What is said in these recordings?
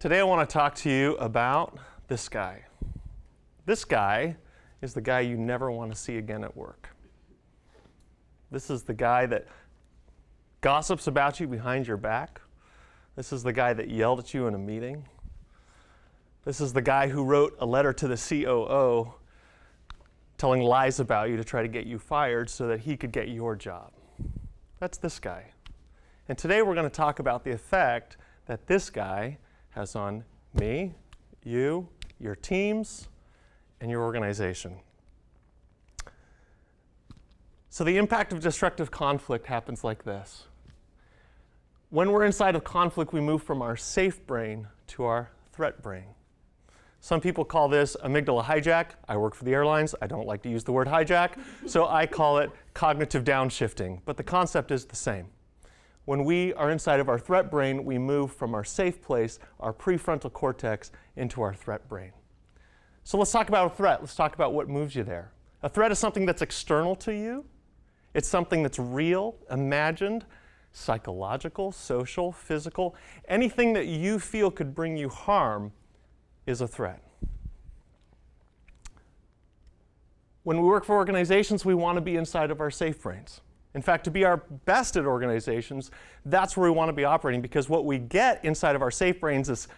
Today I want to talk to you about this guy. This guy is the guy you never want to see again at work. This is the guy that gossips about you behind your back. This is the guy that yelled at you in a meeting. This is the guy who wrote a letter to the COO telling lies about you to try to get you fired so that he could get your job. That's this guy. And today we're going to talk about the effect that this guy has on me, you, your teams, and your organization. So the impact of destructive conflict happens like this. When we're inside of conflict, we move from our safe brain to our threat brain. Some people call this amygdala hijack. I work for the airlines. I don't like to use the word hijack, so I call it cognitive downshifting. But the concept is the same. When we are inside of our threat brain, we move from our safe place, our prefrontal cortex, into our threat brain. So let's talk about a threat. Let's talk about what moves you there. A threat is something that's external to you. It's something that's real, imagined, psychological, social, physical. Anything that you feel could bring you harm is a threat. When we work for organizations, we want to be inside of our safe brains. In fact, to be our best at organizations, that's where we want to be operating, because what we get inside of our safe brains is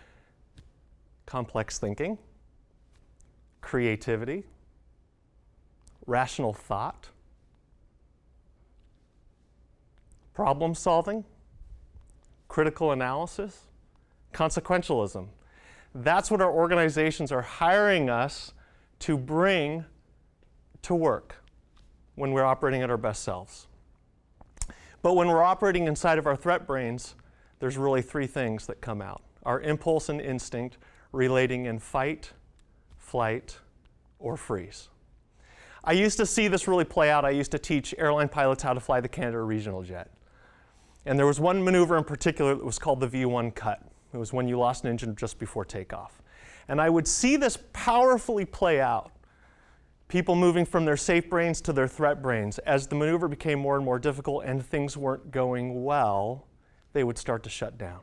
complex thinking, creativity, rational thought, problem solving, critical analysis, consequentialism. That's what our organizations are hiring us to bring to work when we're operating at our best selves. But when we're operating inside of our threat brains, there's really three things that come out. Our impulse and instinct relating in fight, flight, or freeze. I used to see this really play out. I used to teach airline pilots how to fly the Canada regional jet. And there was one maneuver in particular that was called the V1 cut. It was when you lost an engine just before takeoff. And I would see this powerfully play out. People moving from their safe brains to their threat brains. As the maneuver became more and more difficult and things weren't going well, they would start to shut down.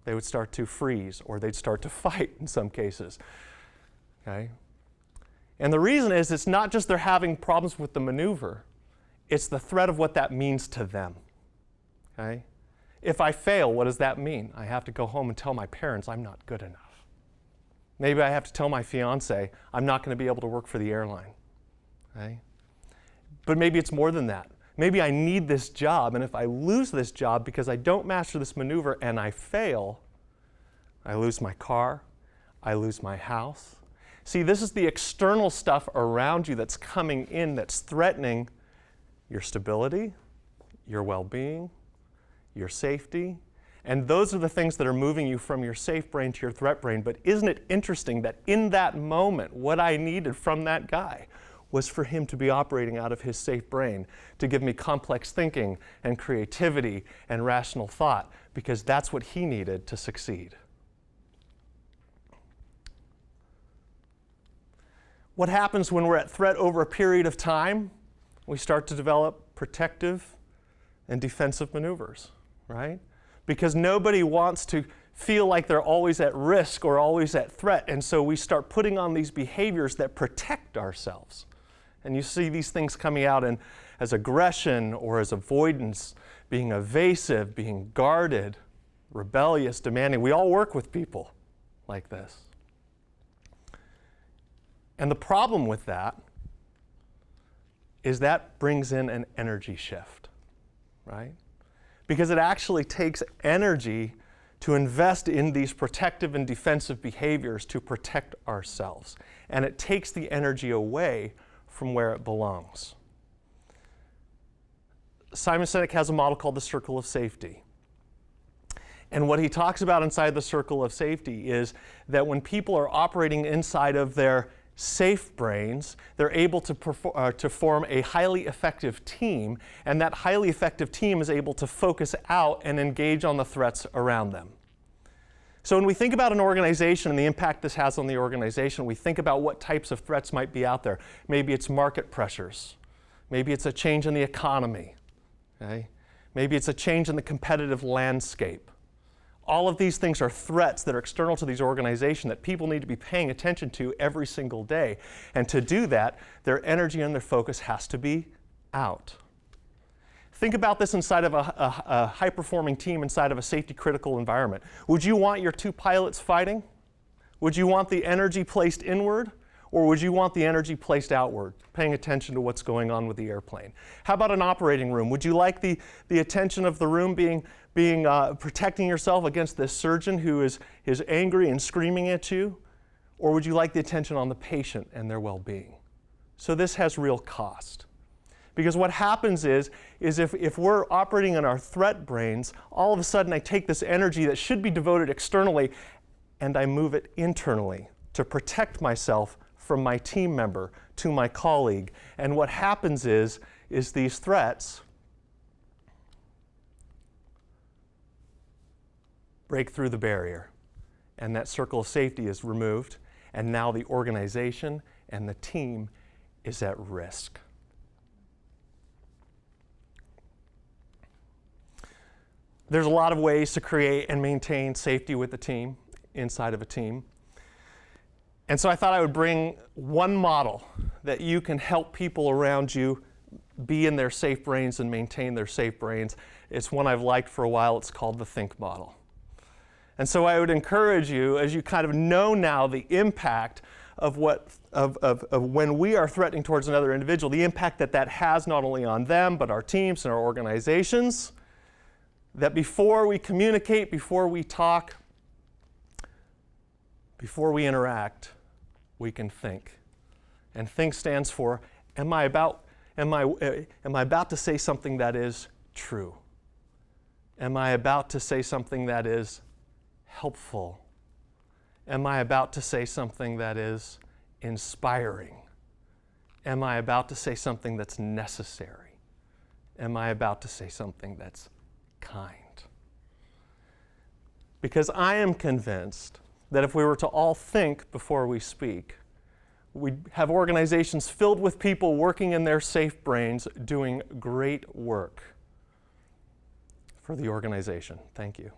They would start to freeze, or they'd start to fight in some cases. Okay? And the reason is it's not just they're having problems with the maneuver, it's the threat of what that means to them. Okay? If I fail, what does that mean? I have to go home and tell my parents I'm not good enough. Maybe I have to tell my fiance I'm not going to be able to work for the airline. Okay? But maybe it's more than that. Maybe I need this job, and if I lose this job because I don't master this maneuver and I fail, I lose my car, I lose my house. See, this is the external stuff around you that's coming in that's threatening your stability, your well-being, your safety, and those are the things that are moving you from your safe brain to your threat brain. But isn't it interesting that in that moment, what I needed from that guy was for him to be operating out of his safe brain, to give me complex thinking and creativity and rational thought, because that's what he needed to succeed. What happens when we're at threat over a period of time? We start to develop protective and defensive maneuvers, right? Because nobody wants to feel like they're always at risk or always at threat, and so we start putting on these behaviors that protect ourselves. And you see these things coming out as aggression or as avoidance, being evasive, being guarded, rebellious, demanding. We all work with people like this. And the problem with that is that brings in an energy shift, right? Because it actually takes energy to invest in these protective and defensive behaviors to protect ourselves. And it takes the energy away from where it belongs. Simon Sinek has a model called the circle of safety. And what he talks about inside the circle of safety is that when people are operating inside of their safe brains, they're able to form a highly effective team, and that highly effective team is able to focus out and engage on the threats around them. So when we think about an organization and the impact this has on the organization, we think about what types of threats might be out there. Maybe it's market pressures. Maybe it's a change in the economy. Okay? Maybe it's a change in the competitive landscape. All of these things are threats that are external to these organizations that people need to be paying attention to every single day. And to do that, their energy and their focus has to be out. Think about this inside of a high-performing team inside of a safety-critical environment. Would you want your two pilots fighting? Would you want the energy placed inward? Or would you want the energy placed outward, paying attention to what's going on with the airplane? How about an operating room? Would you like the attention of the room being protecting yourself against this surgeon who is angry and screaming at you? Or would you like the attention on the patient and their well-being? So this has real cost. Because what happens is if we're operating in our threat brains, all of a sudden I take this energy that should be devoted externally and I move it internally to protect myself from my team member to my colleague. And what happens is these threats break through the barrier, and that circle of safety is removed, and now the organization and the team is at risk. There's a lot of ways to create and maintain safety with the team, inside of a team. And so I thought I would bring one model that you can help people around you be in their safe brains and maintain their safe brains. It's one I've liked for a while. It's called the Think model. And so I would encourage you, as you kind of know now the impact of when we are threatening towards another individual, the impact that has not only on them, but our teams and our organizations, that before we communicate, before we talk, before we interact, we can think. And think stands for, am I about to say something that is true? Am I about to say something that is helpful? Am I about to say something that is inspiring? Am I about to say something that's necessary? Am I about to say something that's kind? Because I am convinced that if we were to all think before we speak, we'd have organizations filled with people working in their safe brains doing great work for the organization. Thank you.